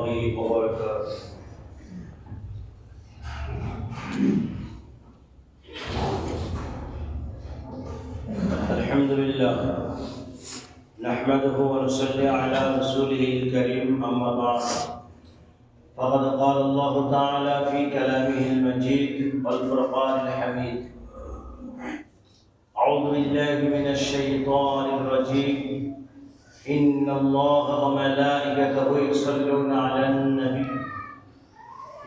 وبركاته. الحمد لله نحمده ونصلي على رسوله الكريم، أما بعد، فقد قال الله تعالى في كلامه المجيد والفرقان الحميد: أعوذ بالله من الشيطان الرجيم. إن الله وملائكته يصلون على النبي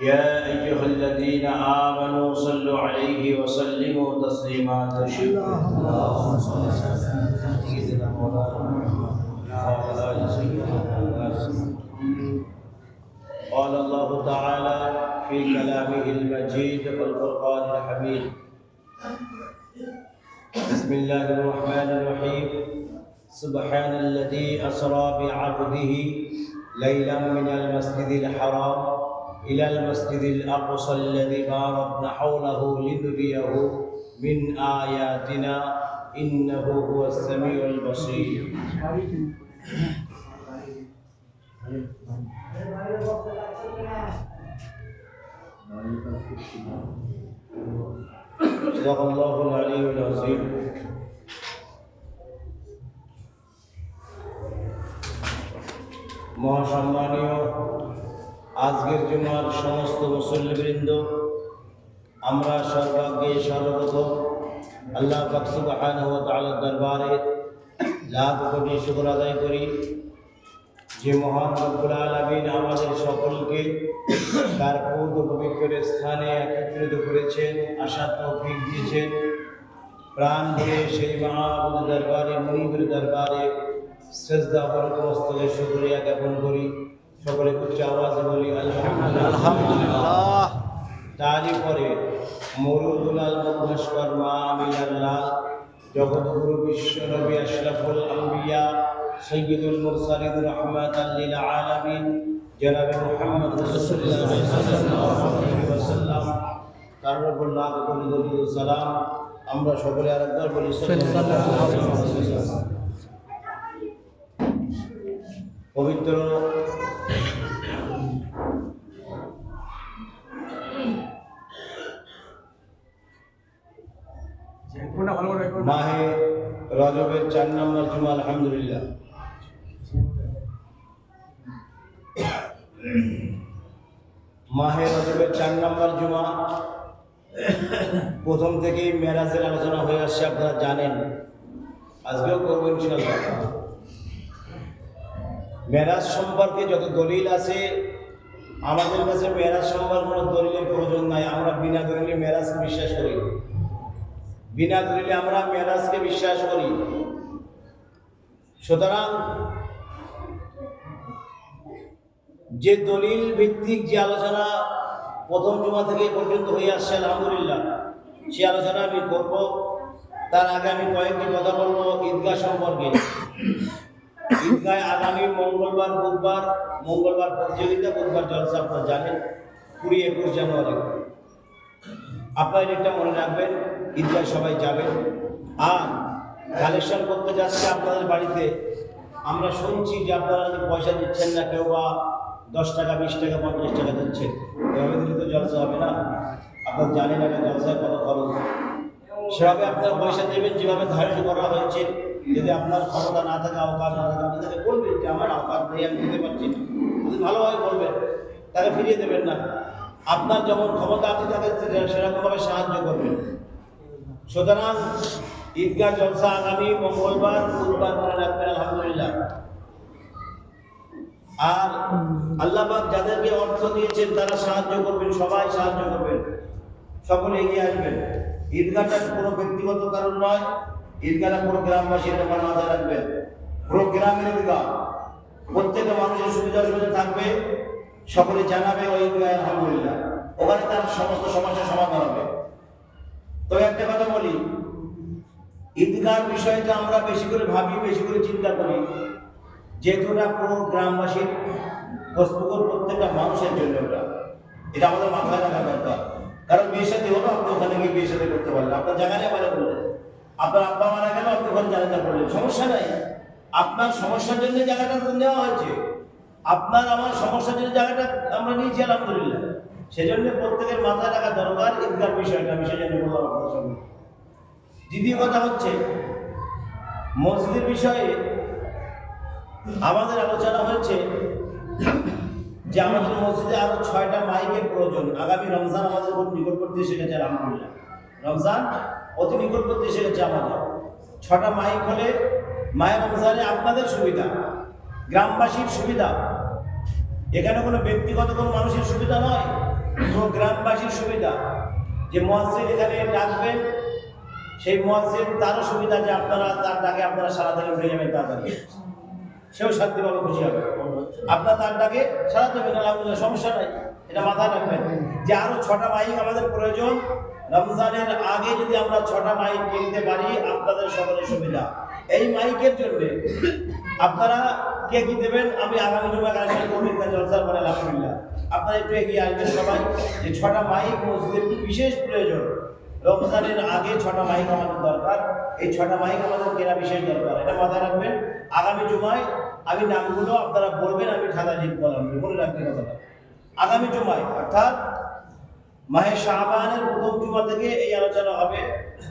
يا أيها الذين آمنوا صلوا عليه وسلموا تسليما. قال الله تعالى في كلامه المجيد والفرقان الحميد: بسم الله الرحمن الرحيم. سبحان الذي أسرى بعبده ليلا من المسجد الحرام إلى المسجد الأقصى الذي باركنا حوله لنريه من آياتنا إنه هو السميع البصير. صدق الله العلي العظيم. মহাসম্মানীয় আজকের জুমার সমস্ত মুসল্লিবৃন্দ, আমরা সর্বাগ্রে সর্বপ্রথম আল্লাহ পাক সুবহানাহু ওয়া তাআলার দরবারে লাখ কোটি শুকর আদায় করি যে মহান রব্বুল আলামিন আমাদের সকলকে তার পবিত্র স্থানে একত্রিত করেছেন, আসার তৌফিক দিয়েছেন। প্রাণ ভরে সেই মাহবুব দরবারে, মুনিবের দরবারে সেজদা বরকতস্থলে শুকরিয়া জ্ঞাপন করি। সকলে উচ্চ আওয়াজে বলি আলহামদুলিল্লাহ। তারই পরে মরুদুলাল মুভাস্কর মা আমিনাল্লাহ জগৎগুরু বিশ্ব নবী আশরাফুল আম্বিয়া সৈয়দুল মুরসালিন রাহমাতাল লিল আলামিন জনাবে মুহাম্মদ রাসূলুল্লাহ সাল্লাল্লাহু আলাইহি ওয়াসাল্লাম তার উপর লাখ কোটি দরুদ সালাম আমরা সকলে আরেকবার বলি সাল্লাল্লাহু আলাইহি ওয়াসাল্লাম। পবিত্র মাহে রজবের 4 নম্বর জুমা, আলহামদুলিল্লাহ। মাহে রজবের 4 নম্বর জুমা, প্রথম থেকেই মেরাজের আলোচনা হয়ে আসছে, আপনারা জানেন। আজকেও করবো ইনশাআল্লাহ। মেরাজ সম্পর্কে যত দলিল আছে, আমাদের কাছে মেরাজ সম্পর্কে কোনো দলিলের প্রয়োজন নাই। আমরা বিনা দলিলে মেরাজকে বিশ্বাস করি, বিনা দলিলে আমরা মেরাজকে বিশ্বাস করি। সুতরাং যে দলিল ভিত্তিক যে আলোচনা প্রথম জুমা থেকে পর্যন্ত হয়ে আসছে, আলহামদুলিল্লাহ, সে আলোচনা আমি করব। তার আগে আমি কয়েকটি কথা বলবো ঈদগাহ সম্পর্কে। ঈদগায় আগামী মঙ্গলবার প্রতিযোগিতা, বুধবার জলসা, আপনারা জানেন, 20-21 জানুয়ারি। আপনারা এটা মনে রাখবেন, ঈদগায় সবাই যাবেন। আর কালেকশন করতে যাচ্ছে আপনাদের বাড়িতে। আমরা শুনছি যে আপনারা পয়সা দিচ্ছেন না, কেউ বা 10 টাকা, 20 টাকা, 50 টাকা দিচ্ছেন। এভাবে দিলে তো জলসা হবে না। আপনারা জানেন একটা জলসায় কত খরচ। সেভাবে আপনারা পয়সা দেবেন যেভাবে ধার্য করা হয়েছে। যদি আপনার ক্ষমতা না থাকে, আওকাত না থাকে, আপনি তাকে বলবেন যে আমার আওকাত নেই, আমি দিতে পারছি না। যদি ভালোভাবে বলবেন, তাকে ফিরিয়ে দেবেন না। আপনার যেমন ক্ষমতা, আপনি তাকে সেরকমভাবে সাহায্য করবেন। সুতরাং ঈদগাহ জলসা আগামী মঙ্গলবার, বুধবার মনে রাখবেন, আলহামদুলিল্লাহ। আর আল্লাহ পাক যাদেরকে অর্থ দিয়েছেন তারা সাহায্য করবেন, সবাই সাহায্য করবেন, সকলে এগিয়ে আসবেন। ঈদগাহটা কোনো ব্যক্তিগত কারণ নয়, ঈদগাহটা পুরো গ্রামবাসীর ব্যাপার মাথায় রাখবেন। পুরো গ্রামের ঈদগাহ, প্রত্যেকটা মানুষের সুবিধা অসুবিধা থাকবে, সকলে জানাবে ওই ঈদগাহ, আলহামদুলিল্লাহ। ওখানে তার সমস্ত সমস্যার সমাধান হবে। তবে একটা কথা বলি, ঈদগাহর বিষয়টা আমরা বেশি করে ভাবি, বেশি করে চিন্তা করি, যেহেতু ওটা পুরো গ্রামবাসীর প্রত্যেকটা মানুষের জন্য এটা আমাদের মাথায় রাখা দরকার। কারণ বিয়ে সাথে হলো, আপনি ওখানে গিয়ে বিয়ে সাথে করতে পারলেন, আপনার জায়গায় আবার করলেন। আপনার আব্বা মারা গেল, আপনি ওখানে জানাজা করলেন, সমস্যা নাই। আপনার সমস্যার জন্য জায়গাটা নেওয়া হয়েছে। আপনার আমার সমস্যার জন্য জায়গাটা আমরা নিয়েছি আলহামদুলিল্লাহ, সেজন্য প্রত্যেকের মাথায় রাখা দরকার ঈদগার বিষয়টা, আমি সেজন্য বললাম আপনার সঙ্গে। দ্বিতীয় কথা হচ্ছে মসজিদের বিষয়ে আমাদের আলোচনা হয়েছে যে আমাদের মসজিদে আরো 6টা মাইকের প্রয়োজন। আগামী রমজান আমাদের খুব নিকটবর্তী এসে গেছে আলহামদুলিল্লাহ, রমজান অতি নিকটবর্তী এসে গেছে আমাদের। 6টা মাইক হলে মায়ের রমজানে আপনাদের সুবিধা, গ্রামবাসীর সুবিধা, এখানে কোনো ব্যক্তিগত কোনো মানুষের সুবিধা নয়, পুরো গ্রামবাসীর সুবিধা। যে মুয়াজ্জিন এখানে ডাকবেন সেই মুয়াজ্জিন তারও সুবিধা যে আপনারা তার ডাকে আপনারা সারা দিনে উঠে যাবেন তাড়াতাড়ি, সেও শান্তি পাবে, খুশি হবে। আপনার তার ডাকে সারা দেবেন, আলহামদুলিল্লাহ, সমস্যা নাই। এটা মাথায় রাখবেন যে আরো 6টা মাইক আমাদের প্রয়োজন। রমজানের আগে যদি আমরা 6টা মাইক কিনতে পারি আপনাদের সকলের সুবিধা। এই মাইকের জন্য আপনারা কে কি দেবেন আমি আগামী জুমা কালেকশন করবেন জলসার পরে আলহামদুলিল্লাহ। আপনারা একটু এগিয়ে আসবেন সবাই, যে 6টা মাইক মসজিদের বিশেষ প্রয়োজন। রমজানের আগে 6টা মাইক আমাদের দরকার, এই 6টা মাইক আমাদের কেনা বিশেষ দরকার, এটা মাথায় রাখবেন। আগামী জুমায় আমি নামগুলো আপনারা বলবেন, আমি খাতা লিখব, মনে রাখবেন কথাটা। আগামী জুমায় অর্থাৎ মাহে শাবানের প্রথম জুমা থেকে এই আলোচনা হবে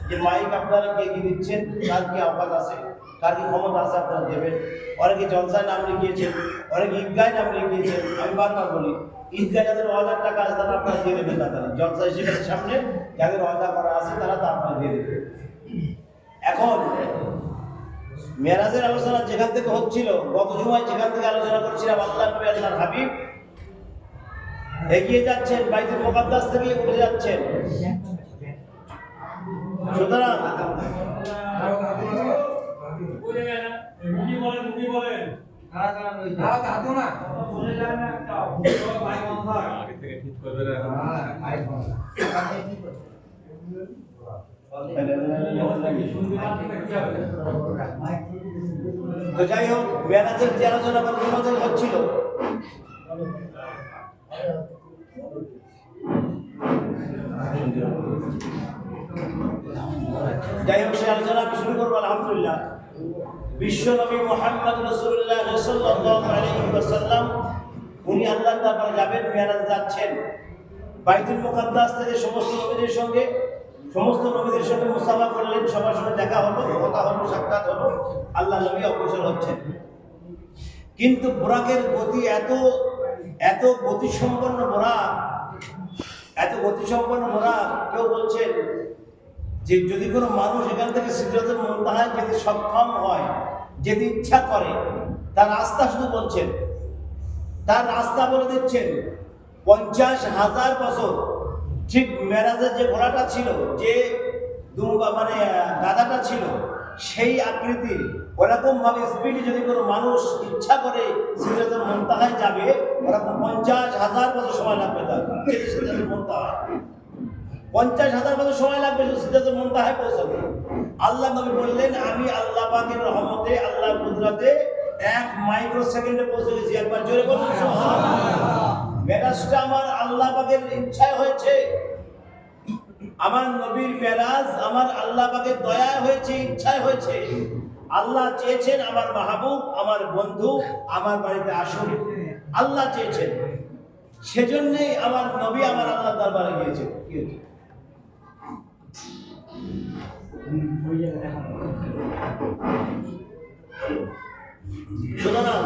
যে মাইক আপনারা কে কি দিচ্ছেন, কার কি আওকাত আছে, কার কি ক্ষমতা আছে আপনারা দেবেন। অনেকে জলসায় নাম লিখিয়েছেন, অনেকে ঈদগায় নাম লিখিয়েছেন। আমি বারবার বলি ঈদগায় যাদের 1000 টাকা আছে তারা আপনারা দিয়ে দেবেন তাড়াতাড়ি, জলসা হিসেবে সামনে যাদের ওয়াদা করা আছে তারা তা আপনারা দিয়ে দেবেন। এখন মেরাজের আলোচনা যেখান থেকে হচ্ছিল, গত জুমায় যেখান থেকে আলোচনা করছিলাম, আল্লাহ নবী আল্লাহর হাবিব এগিয়ে যাচ্ছেন, বাইতুল মুকাদ্দাস থেকে উঠে যাচ্ছেন। সুতরাং তো যাই হোক, মেরাজের যে আলোচনা আমাদের হচ্ছিল, যাই হোক সে আলোচনা আমি শুরু করবো আলহামদুলিল্লাহ। বিশ্ব নবী মুহাম্মদ রাসূলুল্লাহ সাল্লাল্লাহু আলাইহি ওয়াসাল্লাম উনি আল্লাহর দরবারে যাবেন, মেরাজ যাচ্ছেন। বাইতুল মুকাদ্দাস থেকে সমস্ত নবীদের সঙ্গে মুসাফা করলেন, সবার সঙ্গে দেখা হলো, কথা হলো, সাক্ষাৎ হলো, আল্লাহ নবী অগ্রসর হচ্ছেন। কিন্তু বুরাকের গতি এত গতিসম্পন্ন বুরাক, কেউ বলছেন যে যদি কোনো মানুষ এখান থেকে সিদরাতুল মুনতাহায় যেতে সক্ষম হয়, যেতে ইচ্ছা করে, তার রাস্তা শুধু বলছেন, তার রাস্তা বলে দিচ্ছেন 50,000 বছর। ঠিক মেরাজের যে ঘোড়াটা ছিল, যে মানে গাধাটা ছিল, সেই আকৃতির ওরকম ভাবে স্পিডে যদি কোনো মানুষ ইচ্ছা করে সিদরাতুল মুনতাহায় যাবে, ওরকম 50,000 বছর সময় লাগবে তার সিদরাতুল মুনতাহায়। 50,000 বছর সময় লাগবে সিদরাতুল মুনতাহায় পৌঁছাতে। আল্লাহ নবী বললেন আমি আল্লাহ পাকের রহমতে, আল্লাহর কুদরতে 1 মাইক্রো সেকেন্ডে পৌঁছে গেছি। একবার জোরে বলুন সুবহানাল্লাহ। মেরাজটা আমার আল্লাহ পাকের ইচ্ছায় হয়েছে, আমার নবীর মেরাজ আমার আল্লাহ পাকের দয়ায় হয়েছে, ইচ্ছায় হয়েছে। আল্লাহ চেয়েছেন আমার মাহবুব, আমার বন্ধু আমার বাড়িতে আসুন, আল্লাহ চেয়েছেন, সেজন্যই আমার নবী আমার আল্লাহর দরবারে গিয়েছেন। কি হয়েছে? সুতরাং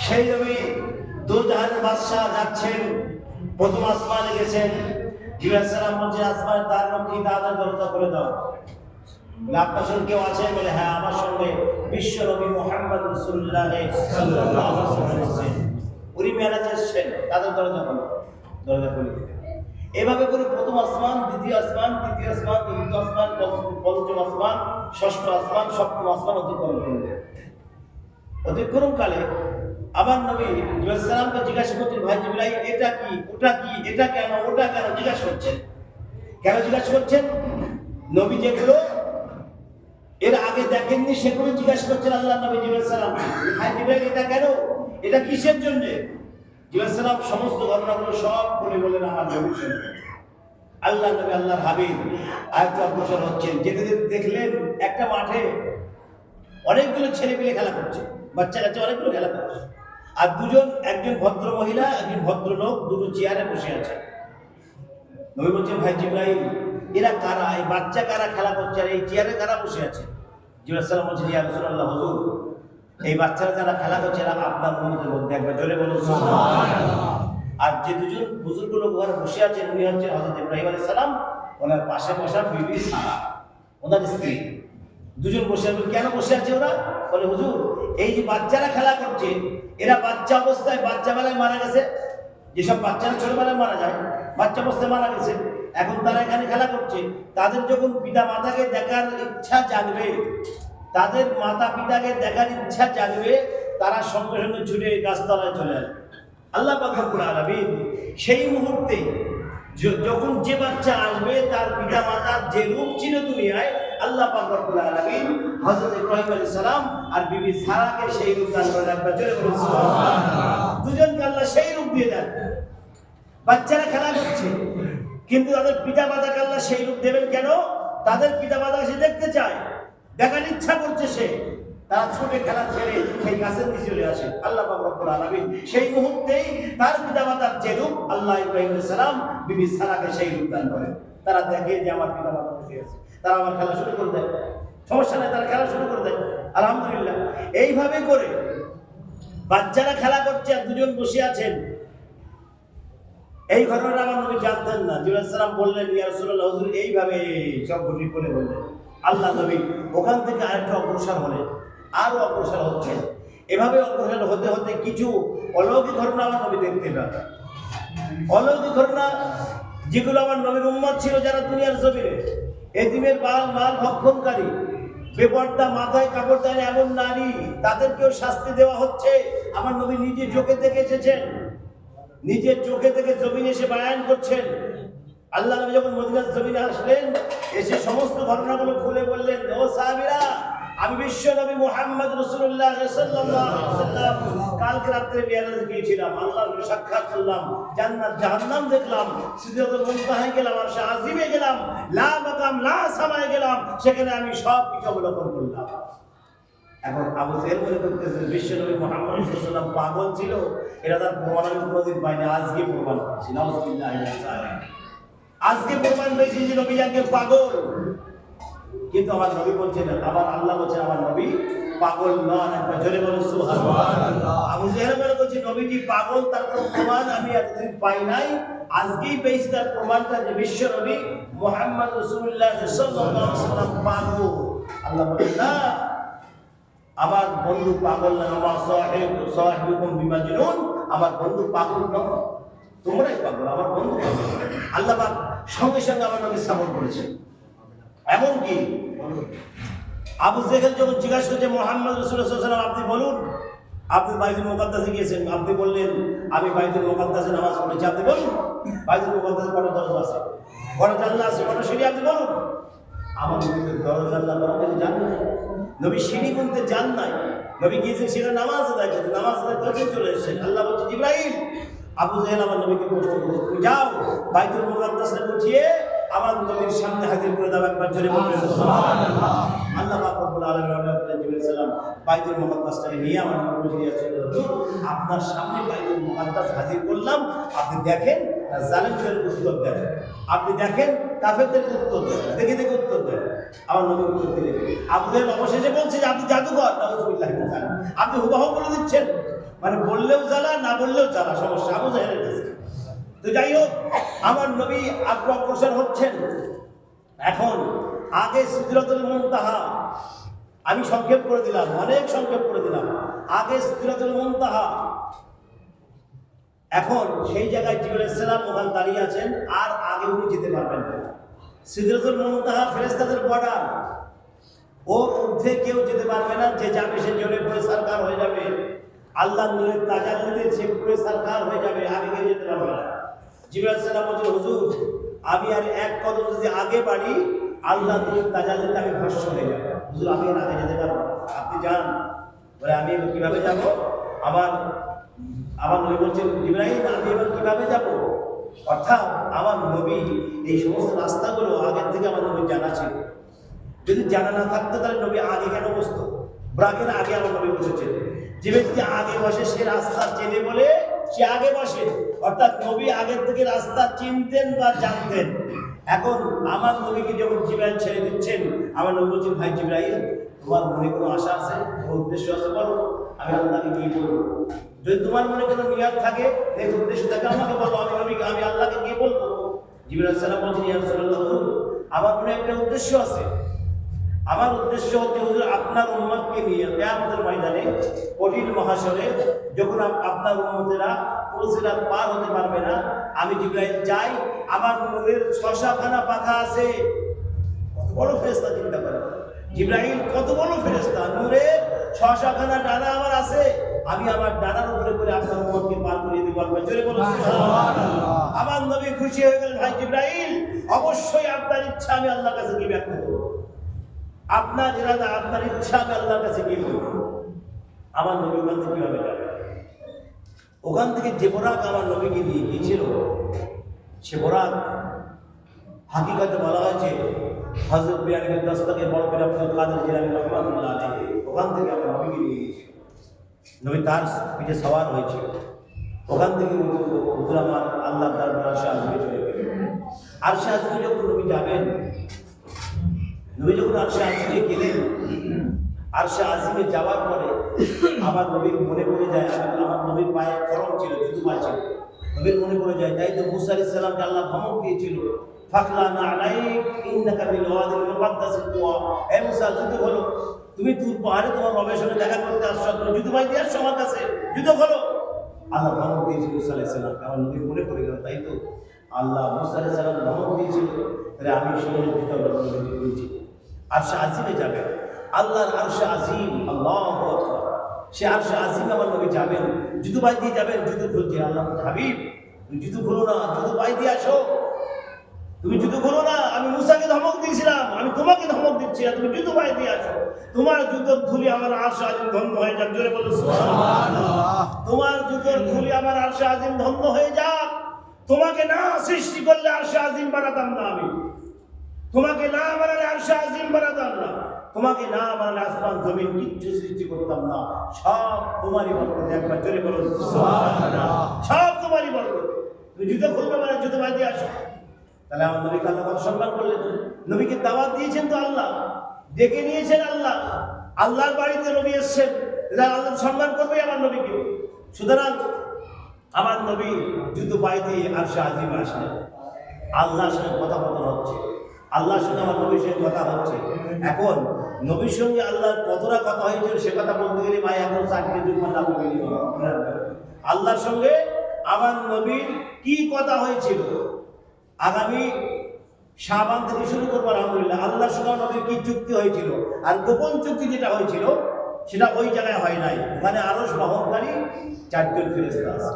সেই নবী দুজাহানের বাদশাহ যাচ্ছেন, প্রথম আসমানে গেছেন। জিবরাইল আলাইহিস সালাম বলছে আসমানের দ্বাররক্ষী তাদের দরজা খুলে দাও। আপনার সঙ্গে কেউ আছেন? বলে হ্যাঁ, আমার সঙ্গে বিশ্ব নবী মুহাম্মদ রাসূলুল্লাহ সাল্লাল্লাহু আলাইহি ওয়াসাল্লাম। উনি মেরাজে এসেছেন, তাদের দরজা খুলে দিলেন। এভাবে করে প্রথম আসমান, দ্বিতীয় আসমান, তৃতীয় আসমান, চতুর্থ আসমান, পঞ্চম আসমান, ষষ্ঠ আসমান, সপ্তম আসমান অতিক্রম করলেন। অতিক্রমকালে আমার নবী জিবরাইল সালামকে জিজ্ঞাসা করছেন, ভাই জিবরাইল এটা কি, ওটা কি, এটা কেন, ওটা কেন জিজ্ঞাসা করছেন। কেন জিজ্ঞাসা করছেন? নবী যেগুলো এর আগে দেখেননি সেগুলো জিজ্ঞাসা করছেন আল্লাহ নবী জিবরাইল সালাম। ভাই জিবরাইল এটা কেন, এটা কিসের জন্য? জিবরাইল সালাম সমস্ত ঘটনাগুলো সব খুলে বলেন আমার নবী শুনলেন। আল্লাহ নবী আল্লাহর হাবিব আয়াত অগ্রসর হচ্ছেন, যেতে যেতে দেখলেন একটা মাঠে অনেকগুলো ছেলে পেলে খেলা করছে, বাচ্চা কাচ্চা অনেকগুলো খেলা করছে। আর দুজন, একজন ভদ্র মহিলা, একজন ভদ্রলোক দুটো চেয়ারে বসে আছে। নবী বলছেন, ভাই জিবরাইল, এরা কারা? এই বাচ্চা কারা খেলা করছে আর এই চেয়ারে কারা বসে আছে? জিবরাইল সালাম বলছেন, ইয়া রাসূলুল্লাহ, হুজুর, এই বাচ্চারা যারা খেলা করছে এরা আপনার উম্মতের মধ্যে। একবার জোরে বলুন সুবহানাল্লাহ। আর যে দুজন বুজুর্গ লোক ঘরে বসে আছেন উনি হচ্ছেন হযরত ইব্রাহিম আলাইহিস সালাম, ওনার পাশে বসা বিবি সারা, ওনার স্ত্রী। দুজন বসে আছে। কেন বসে আছে ওরা? বলে, হুজুর, এই যে বাচ্চারা খেলা করছে, এরা বাচ্চা অবস্থায়, বাচ্চা বেলায় মারা গেছে। যেসব বাচ্চারা ছোটবেলায় মারা যায়, বাচ্চা অবস্থায় মারা গেছে, এখন তারা এখানে খেলা করছে। তাদের যখন পিতা মাতাকে দেখার ইচ্ছা জাগবে, তাদের মাতা পিতাকে দেখার ইচ্ছা জাগবে, তারা সঙ্গে সঙ্গে ছুটে গাছতলায় চলে আসবে। আল্লাহ পাক রব্বুল আলামিন সেই মুহূর্তে যখন যে বাচ্চা আসবে তার পিতা মাতার যে রূপ ছিল দুনিয়ায়, আল্লাহ পাক রব্বুল আলামিন হযরত ইব্রাহিম আলাইহিস সালাম আর বিবি সারাকে সেই রূপ দান করে রাখবে। জোরে বলুন সুবহানাল্লাহ। দুজনকে আল্লাহ সেই রূপ দিয়ে দেন। বাচ্চারা খেলা করছে, কিন্তু তাদের পিতা মাতাকে আল্লাহ সেই রূপ দেবেন কেন? তাদের পিতা মাতা সে দেখতে চায়, দেখার ইচ্ছা করছে সে। তারা ছুটে খেলা ছেড়ে সেই গাছের নিচে চলে আসে। আল্লাহ পাক রব্বুল আলামিন সেই মুহূর্তেই তার পিতা মাতার যে রূপ, আল্লাহ ইব্রাহিম আলাইহিস সালাম বিবি সারাকে সেই রূপ দান করেন। তারা দেখে যে আমার পিতা মাতা বসে আছে, তারা আমার খেলা শুরু করে দেয়। সমস্যা নেই, তারা খেলা শুরু করে দেয়। আলহামদুলিল্লাহ। এইভাবে করে বাচ্চারা খেলা করছে আর দুজন বসে আছেন। এই ঘটনাটা আমার নবী জানতেন না। জিবরাইল সালাম বললেন, ইয়া রাসূলুল্লাহ, হুজুর এইভাবে সব ঘটি করে বললেন। আল্লাহ নবী ওখান থেকে আরেকটু অগ্রসর হলেন, আরো অগ্রসর হচ্ছেন। এভাবে অগ্রসর হতে হতে কিছু অলৌকিক ঘটনা আমার নবী দেখতে পেলেন। অলৌকিক ঘটনা যেগুলো আমার নবীর উম্মত ছিল যারা দুনিয়ার জমিনে, এতিমের মাল ভক্ষণকারী, বেপর্দা, মাথায় কাপড় দেয় এমন নারী, তাদেরকেও শাস্তি দেওয়া হচ্ছে। আমার নবী নিজে চোখে দেখে এসেছেন, নিজের চোখে থেকে জমিনে এসে বায়ান করছেন। আল্লাহ নবী যখন মদিনার জমিনে আসলেন, এসে সমস্ত ঘটনাগুলো খুলে বললেন, ও সাহাবীরা, আমি বিশ্ব নবী মুহাম্মদ রাসূলুল্লাহ সাল্লাল্লাহু আলাইহি ওয়াসাল্লাম কালকে রাতে মিরাজে গিয়েছিলাম, আল্লাহর সাথে সাক্ষাৎ করলাম, জান্নাত জাহান্নাম দেখলাম, সিদরাতুল মুনতাহায় গেলাম, আরশে আজিমে গেলাম, লা মাকাম লা সামায়ে গেলাম, সেখানে আমি সব কিছু অবলোকন করলাম। এখন আবু জেহেল মনে করতেছে বিশ্ব নবী মুহাম্মদ সাল্লাল্লাহু আলাইহি ওয়াসাল্লাম পাগল ছিল, এটা তার প্রমাণ আমি কোনোদিন পাইনি, আজকে প্রমাণ পাচ্ছি। নাউযুবিল্লাহি মিনাশ শাইতানির। আজকে প্রমাণ পেয়েছি যে নবী আগে পাগল। কিন্তু আমার নবী বলছেন, আমার আল্লাহ বলছেন আমার নবী পাগল নন। একবার জোরে বলুন সুবহানাল্লাহ। আবু জেহেল মনে করছে নবীজি পাগল, তার কোনো প্রমাণ আমি এতদিন পাই নাই, আজকেই পেয়েছি তার প্রমাণটা যে বিশ্ব নবী মুহাম্মদ রাসূলুল্লাহ সাল্লাল্লাহু আলাইহি ওয়াসাল্লাম পাগল। আল্লাহ বলেন, না, আমার বন্ধু পাগল না, আমার সাহিবুকুম বিমাজনুন, আমার বন্ধু পাগল নয়, তোমরাই পাগল, আমার বন্ধু পাগল। আল্লাহ পাক সঙ্গে সঙ্গে আমার নবী সাবর করেছেন। এমনকি আবু জেহেল যখন জিজ্ঞাসা করছে মুহাম্মদ রাসূলুল্লাহ সাল্লাল্লাহু আলাইহি ওয়াসাল্লাম, আপনি বলুন, আপনি বাইতুল মুকাদ্দাসে গিয়েছেন, আপনি বললেন আমি বাইতুল মুকাদ্দাসে নামাজ পড়েছি, আপনি বলুন বাইতুল মুকাদ্দাসে কত দরজা আছে, কত জানলা আছে, কত সিঁড়ি, আপনি বলুন। আমার নবীকে দরজা জানলা করা জান নাই, নবী সিঁড়ি গুনতে জান নাই। নবী গিয়েছেন সেটা নামাজ আদায় করতে, নামাজ আদায় করতে চলে এসেছেন। আল্লাহ বলছে, জিবরাইল, আবু জেহেল আমার নবীকে প্রশ্ন করেছে, তুমি যাও বাইতুল মুকাদ্দাসে উঠিয়ে আমার নবীর সামনে হাজির করে দাও। একবার জোরে বলুন সুবহানাল্লাহ। আল্লাহ পাক রব্বুল আলামিন অর্ডার করলেন, জিবরাইল সালাম বাইতুল মুকাদ্দাসটাকে নিয়ে আমার নবী আপনার সামনে বাইতুল মুকাদ্দাস হাজির করলাম, আপনি দেখেন জালেমদের উত্তর দেন, আপনি দেখেন কাফেরদের উত্তর দেন, দেখে দেখে উত্তর দেন। আমার নবী উত্তর দিলেন। আবু জেহেল অবশেষে বলছে যে আপনি জাদুকর, নাউযুবিল্লাহি মিনাশ শাইতানির। আপনি হুবহু বলে দিচ্ছেন, মানে বললেও জ্বালা, না বললেও জ্বালা, সমস্যা আবু জেহেলের কাছে। তো যাই হোক, আমার নবী অগ্রসর হচ্ছেন। এখন আগে সিদরাতুল মুনতাহা, আমি সংক্ষেপ করে দিলাম, অনেক সংক্ষেপ করে দিলাম। আগে সিদরাতুল মুনতাহা, এখন সেই জায়গায় জিবরাইল সালাম ওখানে দাঁড়িয়ে আছেন, আর আগে উনি যেতে পারবেন না। সিদরাতুল মুনতাহা ফেরেশতাদের বর্ডার, ওর ঊর্ধ্বে কেউ যেতে পারবে না, যে যাবে সে জ্বলে পড়ে সরকার হয়ে যাবে। আল্লাহ নূরের তাজাল্লিতে সে পুরো সরকার হয়ে যাবে, আগে কেউ যেতে পারবে না। জিবরাইল সালাম বলছেন, হুজুর, আমি আর এক কদম যদি আগে বাড়ি, আল্লাহ নূরের তাজাল্লিতে আমি ভস্ম হয়ে যাব। হুজুর, আমি আর আগে যেতে পারবো? আপনি যান। বলে, আমি এবার কিভাবে যাব? আমার নবী বলছেন, জিবরাইল, আমি এবার কিভাবে যাব? অর্থাৎ আমার নবী এই সমস্ত রাস্তাগুলো আগের থেকে আমার নবী জানা ছিল। যদি জানা না থাকতো তাহলে নবী আগে কেন বসতো? ব্রাকের আগে আমার নবী বসেছেন। যে ব্যক্তি আগে বসে সে রাস্তা চেনে বলে সে আগে বসে, অর্থাৎ নবী আগের থেকে রাস্তা চিনতেন বা জানতেন। এখন আমার নবীকে যখন জিবরাইল ছেড়ে দিচ্ছেন, আমার নবী বলছেন, ভাই জিবরাইল, তোমার মনে কোনো আশা আছে, কোনো উদ্দেশ্য আছে, বলো, আমি আল্লাহকে কি বলবো। যদি তোমার মনে কোনো নিয়াত থাকে, এই উদ্দেশ্য থাকে, আমাকে বলো, আমি আল্লাহকে কি বলবো। জিবরাইল সালাম বলছেন, ইয়া রাসূলুল্লাহ, আমার মনে একটা উদ্দেশ্য আছে। আমার উদ্দেশ্য হচ্ছে হুজুর, আপনার উম্মতকে নিয়ে কিয়ামতের ময়দানে কঠিন মহাশরে যখন আপনার উম্মতেরা পুলসিরাত পার হতে পারবে না, আমি জিবরাইল যাই, আমার নূরের 6খানা পাখা আছে। কত বড় ফেরেশতা, চিন্তা করেন, জিবরাইল কত বড় ফেরেশতা, নূরের 6খানা ডানা আমার আছে, আমি আমার ডানার উপরে করে আপনার উম্মতকে পার করে দিতে পারবো। জোরে বলুন সুবহানাল্লাহ। আমার নবী খুশি হয়ে গেলেন, ভাই জিবরাইল, অবশ্যই আপনার ইচ্ছা আমি আল্লাহর কাছে কি ব্যক্ত করব, আপনার ইরাদা, আপনার ইচ্ছা আমি আল্লাহর কাছে কি বলবো। আমার নবী ওখান থেকে কিভাবে যাবে? ওখান থেকে যে বোরাক আমার নবীকে নিয়ে গিয়েছিল, সে বোরাক হাকিকতে বলা হয়েছে হযরত বিয়ানীর দস্তকে বড় পীর আব্দুল কাদের জিলানী রাহমাতুল্লাহ আলাইহি, ওখান থেকে আমার নবীকে নিয়ে গিয়েছিল। নবী তার পিঠে সওয়ার হয়েছিল। ওখান থেকে হুজুর আমার আল্লাহর দরবারে আরশে আজিমে চলে গেলেন। আরশে আজিমে যখন নবী যাবেন, নবী যখন আরশে আজিমে গেলেন, আরশে আজিমে যাওয়ার পরে আমার নবীর মনে পড়ে যায়, আমার নবীর পায়ে খড়ম ছিল, জুতো পা ছিল। নবীর মনে পড়ে যায়, তাই তো মুসা আলাইহিস সালামকে আল্লাহ ধমক দিয়েছিল, ফাখলানা আলাইক ইন্নাকা বিল ওয়াদিল মুকাদ্দাসি তুয়া, হে মুসা, জুতো খোলো, তুমি তুর পাহাড়ে তোমার রবের সঙ্গে দেখা করতে আসছো, তুমি জুতো পাই দিয়ে আসছো আমার কাছে, জুতো খোলো। আল্লাহ ধমক দিয়েছিল মুসা আলাইহিস সালামকে। আমার নবীর মনে পড়ে গেল, তাই তো আল্লাহ মুসা আলাইহিস সালাম ধমক দিয়েছিল, তাহলে আমি সময় জুতো বলছি। আরশে আজিমে যাবে, আল্লাহর আরশে আজিম, আল্লাহু আকবার, সে আরশে আজিমে আমার নবী যাবেন, জুতো পাই দিয়ে যাবেন। জুতো খুলছে, আল্লাহ হাবিব, তুমি জুতো খুলো না, জুতো পাই দিয়ে আসো, তুমি জুতো খুলো না, আমি মুসাকে ধমক দিয়েছিলাম, আমি তোমাকে ধমক দিচ্ছি, তুমি জুতো পাই দিয়ে আসো। তোমার জুতোর ধুলি আমার আরশে আজিম ধন্য হয়ে যাক। জোরে বলো সুবহানাল্লাহ। তোমার জুতোর ধুলি আমার আরশে আজিম ধন্য হয়ে যাক। তোমাকে না সৃষ্টি করলে আরশে আজিম বানাতাম না, আমি তোমাকে না বানালে আরশে আজিম বানাতাম না, তোমাকে না বানালে আসমান জমিন কিচ্ছু সৃষ্টি করতাম না। সব তোমারই বরকত। একবার জোরে বলুন সুবহানাল্লাহ। সব তোমারই বরকত। তুমি জুতো খুলবে মানে জুতো বাঁধি আসো। তাহলে আমার নবীকে আল্লাহ কত সম্মান করলেন। নবীকে দাওয়াত দিয়েছেন তো আল্লাহ, ডেকে নিয়েছেন আল্লাহ, আল্লাহর বাড়িতে নবী এসেছেন, আল্লাহ সম্মান করবে আমার নবীকে। সুতরাং আমার নবী জুতো পায়ে দিয়ে আরশে আজিমে আসলেন। আল্লাহর সঙ্গে কথোপকথন হচ্ছে, আল্লাহর সঙ্গে আমার নবীর সঙ্গে কথা হচ্ছে। এখন নবীর সঙ্গে আল্লাহর কতটা কথা হয়েছিল সে কথা বলতে গেলে ভাই এখন 4টে যুগমান লাগবে মিনিমাম। আল্লাহর সঙ্গে আমার নবীর কি কথা হয়েছিল, আগামী শাবান থেকে শুরু করবো আলহামদুলিল্লাহ। আল্লাহর সঙ্গে নবীর কি চুক্তি হয়েছিল, আর গোপন চুক্তি যেটা হয়েছিল সেটা ওই জায়গায় হয় নাই। ওখানে আরশ বহনকারী 4জন ফেরেশতা আছে,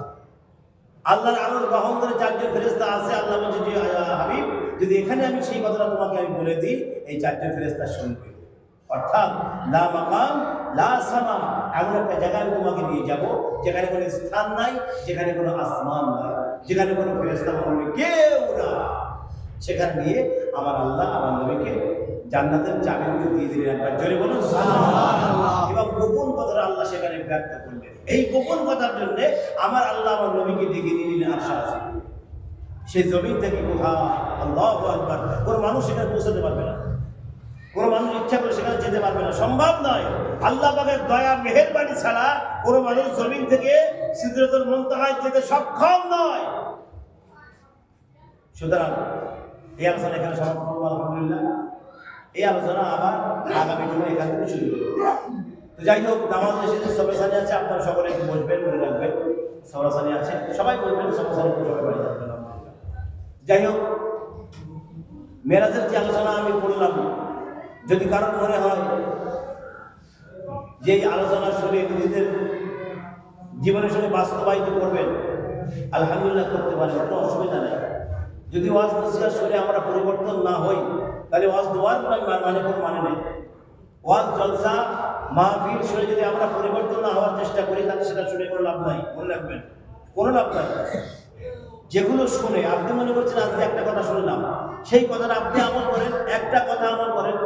আল্লাহর আরশ বহনকারী 4জন ফেরেশতা আছে। আল্লাহ বলছে যে হাবিব, যদি এখানে আমি সেই কথাটা তোমাকে আমি বলে দিই, এই 4জন ফেরেশতা শুনবে। অর্থাৎ লা মাকাম লা সামা, এমন একটা জায়গায় আমি তোমাকে নিয়ে যাব যেখানে কোনো স্থান নাই, যেখানে কোনো আসমান নাই, যেখানে কোনো ফেরেশতা মনে কেউ না। সেখানে নিয়ে আমার আল্লাহ আমার নবীকে জান্নাতের চাবিগুলো দিয়ে দিলেন। একবার জোরে বলুন সুবহানাল্লাহ। এবং গোপন কথাটা আল্লাহ সেখানে ব্যক্ত করলেন। এই গোপন কথার জন্য আমার আল্লাহ আমার নবীকে ডেকে নিয়ে নিলেন আরশে আজিম। সেই জমিন থেকে কোথাও আল্লাহু আকবার, কোনো মানুষ সেখানে পৌঁছাতে পারবে না, কোনো মানুষ ইচ্ছা করে সেখানে যেতে পারবে না, সম্ভব নয়। আল্লাহ পাকের দয়া মেহেরবানি ছাড়া কোনো মানুষ জমিন থেকে সিদরাতুল মুনতাহায় যেতে সক্ষম নয়। সুতরাং এই আলোচনা এখানে সমাপ্ত করবো আলহামদুলিল্লাহ। এই আলোচনা আবার আগামী জন্য এখান থেকে শুরু করবো। তো যাই হোক, নামাজ এসেছে, সবরাসানি আছে, আপনারা সকলে একটু বসবেন, মনে রাখবেন সবরাসানি আছে, সবাই বলবেন সবরাসানি সবাই বাড়ি যাবেন আলহামদুলিল্লাহ। যাই হোক, মেরাজের যে আলোচনা আমি করলাম, যদি কারোর মনে হয় যে এই আলোচনা শুনে নিজেদের জীবনের সঙ্গে বাস্তবায়িত করবেন, আলহামদুলিল্লাহ করতে পারেন, কোনো অসুবিধা নেই। যদি ওয়াজ নসিহত শুনে আমরা পরিবর্তন না হই, তাহলে ওয়াজ দেওয়ার মানে কোনো মানে নেই। ওয়াজ জলসা মাহফিল শুনে যদি আমরা পরিবর্তন না হওয়ার চেষ্টা করি, তাহলে সেটা শুনে কোনো লাভ নাই। মনে রাখবেন, কোনো লাভ নাই। যেগুলো শুনে আপনি মনে করছেন আজকে একটা কথা শুনলাম, সেই কথাটা আপনি আমল করেন, একটা কথা আমল করেন,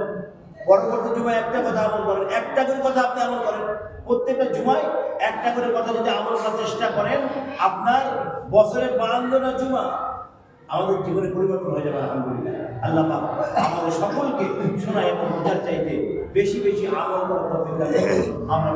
পরবর্তী জুমায় একটা কথা আমল করেন, একটা করে কথা আপনি আমল করেন, প্রত্যেকটা জুমায় একটা করে কথা যদি আমল করার চেষ্টা করেন, আপনার বছরে 52টা জুমা আমাদের জীবনে পরিবর্তন হয়ে যাবে আলহামদুলিল্লাহ। আল্লাহ পাক আমাদের সকলকে শোনা এবং বোঝার চাইতে বেশি বেশি আমল করার তৌফিক দান করুন। আমরা